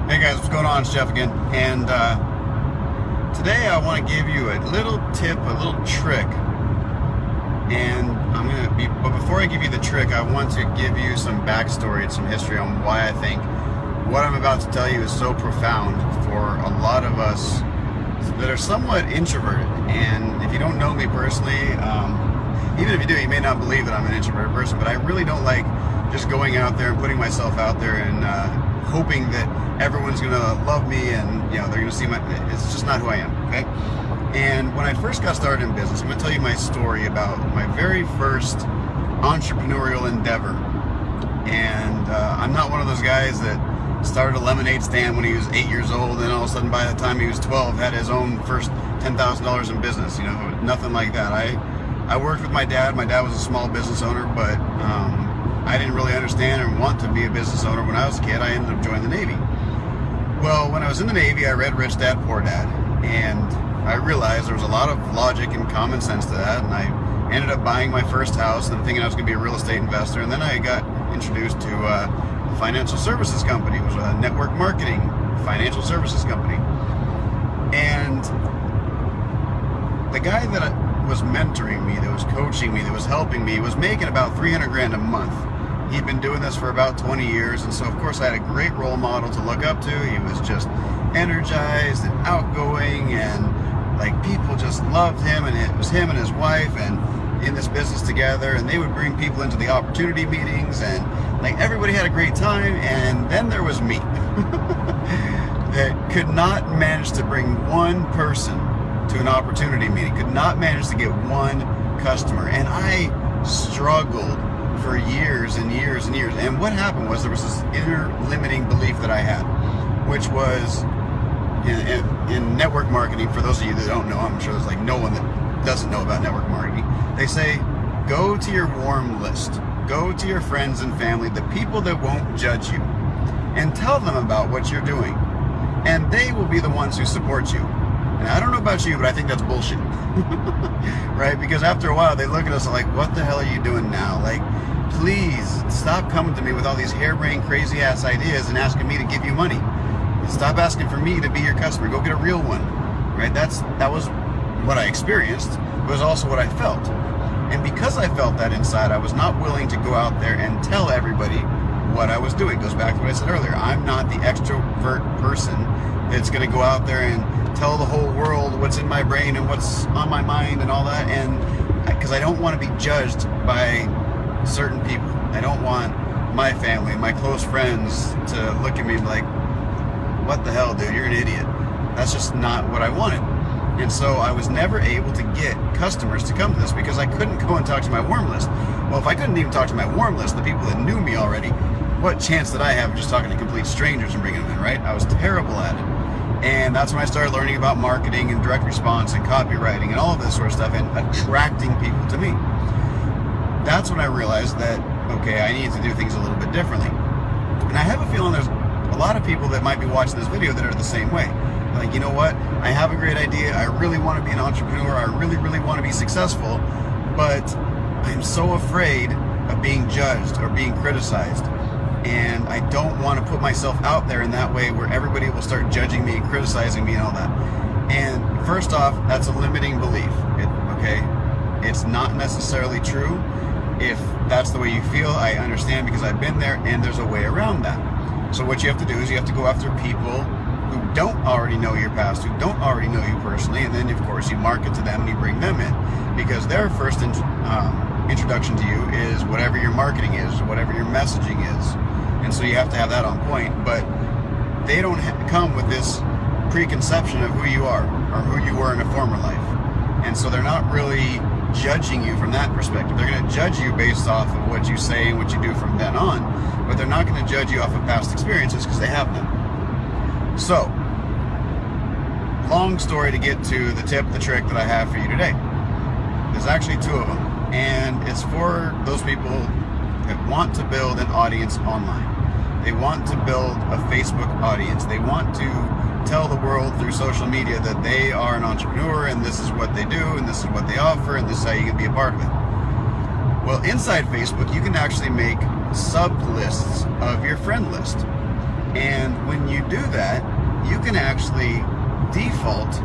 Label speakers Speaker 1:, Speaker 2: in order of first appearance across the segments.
Speaker 1: Hey guys, what's going on? It's Jeff again, and today I want to give you a little tip, a little trick, and but before I give you the trick, I want to give you some backstory and some history on why I think what I'm about to tell you is so profound for a lot of us that are somewhat introverted. And if you don't know me personally, even if you do, you may not believe that I'm an introverted person, but I really don't like just going out there and putting myself out there and hoping that everyone's gonna love me and they're gonna see it's just not who I am. Okay. And when I first got started in business, I'm gonna tell you my story about my very first entrepreneurial endeavor. And I'm not one of those guys that started a lemonade stand when he was 8 years old and all of a sudden by the time he was 12 had his own first $10,000 in business. Nothing like that. I worked with my dad. My dad was a small business owner, but I didn't really understand and want to be a business owner. When I was a kid, I ended up joining the Navy. Well, when I was in the Navy, I read Rich Dad, Poor Dad, and I realized there was a lot of logic and common sense to that, and I ended up buying my first house and thinking I was going to be a real estate investor, and then I got introduced to a financial services company. It was a network marketing financial services company. And the guy that was mentoring me, that was coaching me, that was helping me, was making about 300 grand a month. He'd been doing this for about 20 years, and so of course I had a great role model to look up to. He was just energized and outgoing, and like people just loved him, and it was him and his wife and in this business together, and they would bring people into the opportunity meetings, and like everybody had a great time. And then there was me that could not manage to bring one person to an opportunity meeting, could not manage to get one customer, and I struggled for years and years and years. And what happened was there was this inner limiting belief that I had, which was in network marketing. For those of you that don't know, I'm sure there's like no one that doesn't know about network marketing. They say, go to your warm list, go to your friends and family, the people that won't judge you, and tell them about what you're doing, and they will be the ones who support you. And I don't know about you, but I think that's bullshit. Right? Because after a while, they look at us like, what the hell are you doing now? Like, please stop coming to me with all these harebrained, crazy-ass ideas and asking me to give you money. Stop asking for me to be your customer. Go get a real one. Right? That was what I experienced. It was also what I felt. And because I felt that inside, I was not willing to go out there and tell everybody what I was doing. It goes back to what I said earlier. I'm not the extrovert person that's going to go out there and tell the whole world what's in my brain and what's on my mind and all that, and because I don't want to be judged by certain people. I don't want my family, my close friends to look at me like, what the hell, dude, you're an idiot. That's just not what I wanted. And so I was never able to get customers to come to this because I couldn't go and talk to my warm list. Well, if I couldn't even talk to my warm list, the people that knew me already, what chance did I have of just talking to complete strangers and bringing them in, right? I was terrible at it. And that's when I started learning about marketing and direct response and copywriting and all of this sort of stuff and attracting people to me. That's when I realized that, okay, I need to do things a little bit differently. And I have a feeling there's a lot of people that might be watching this video that are the same way. Like, you know what? I have a great idea. I really want to be an entrepreneur. I really, really want to be successful. But I'm so afraid of being judged or being criticized. And I don't want to put myself out there in that way where everybody will start judging me and criticizing me and all that. And first off, that's a limiting belief. Okay? It's not necessarily true. If that's the way you feel, I understand because I've been there, and there's a way around that. So what you have to do is you have to go after people who don't already know your past, who don't already know you personally, and then of course you market to them and you bring them in because their first introduction to you is whatever your marketing is, whatever your messaging is. And so you have to have that on point, but they don't come with this preconception of who you are or who you were in a former life. And so they're not really judging you from that perspective. They're going to judge you based off of what you say and what you do from then on, but they're not going to judge you off of past experiences because they have them. So, long story to get to the tip, the trick that I have for you today. There's actually two of them, and it's for those people that want to build an audience online. They want to build a Facebook audience. They want to tell the world through social media that they are an entrepreneur and this is what they do and this is what they offer and this is how you can be a part of it. Well, inside Facebook, you can actually make sub-lists of your friend list. And when you do that, you can actually default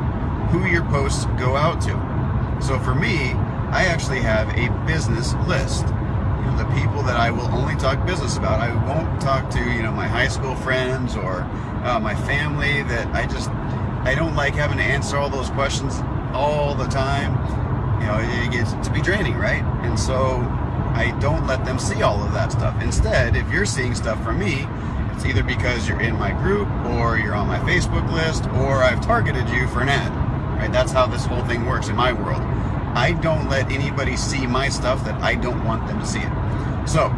Speaker 1: who your posts go out to. So for me, I actually have a business list. You know, the people that I will only talk business about. I won't talk to, you know, my high school friends or my family that I don't like having to answer all those questions all the time. You know, it gets to be draining, right? And so I don't let them see all of that stuff. Instead, if you're seeing stuff from me, it's either because you're in my group or you're on my Facebook list or I've targeted you for an ad, right? That's how this whole thing works in my world. I don't let anybody see my stuff that I don't want them to see it. So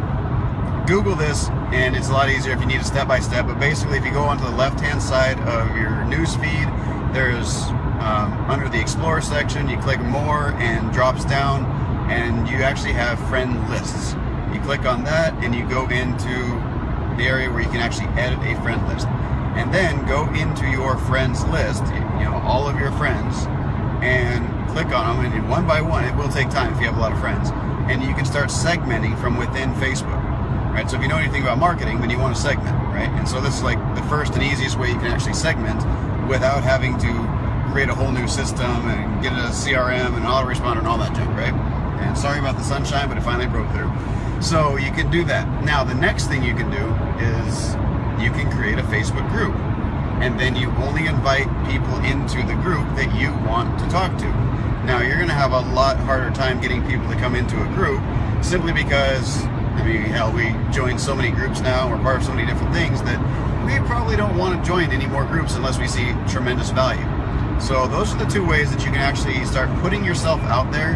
Speaker 1: Google this, and it's a lot easier if you need a step-by-step, but basically if you go onto the left-hand side of your news feed, there's under the Explore section, you click More and drops down, and you actually have friend lists. You click on that and you go into the area where you can actually edit a friend list. And then go into your friends list, you know, all of your friends, and click on them, and one by one, it will take time if you have a lot of friends, and you can start segmenting from within Facebook, right? So if you know anything about marketing, then you want to segment, right? And so this is like the first and easiest way you can actually segment without having to create a whole new system and get a CRM and an autoresponder and all that junk, right? And sorry about the sunshine, but it finally broke through. So you can do that. Now the next thing you can do is you can create a Facebook group, and then you only invite people into the group that you want to talk to. Now you're going to have a lot harder time getting people to come into a group simply because, I mean, hell, we join so many groups now, we're part of so many different things that we probably don't want to join any more groups unless we see tremendous value. So those are the two ways that you can actually start putting yourself out there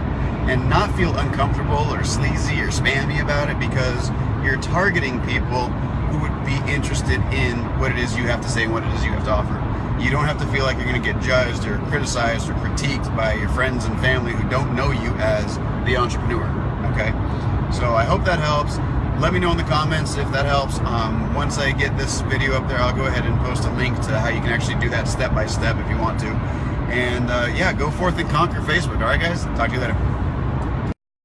Speaker 1: and not feel uncomfortable or sleazy or spammy about it, because you're targeting people who would be interested in what it is you have to say and what it is you have to offer. You don't have to feel like you're going to get judged or criticized or critiqued by your friends and family who don't know you as the entrepreneur, okay? So I hope that helps. Let me know in the comments if that helps. Once I get this video up there, I'll go ahead and post a link to how you can actually do that step by step if you want to. And yeah, go forth and conquer Facebook. All right, guys? Talk to you later.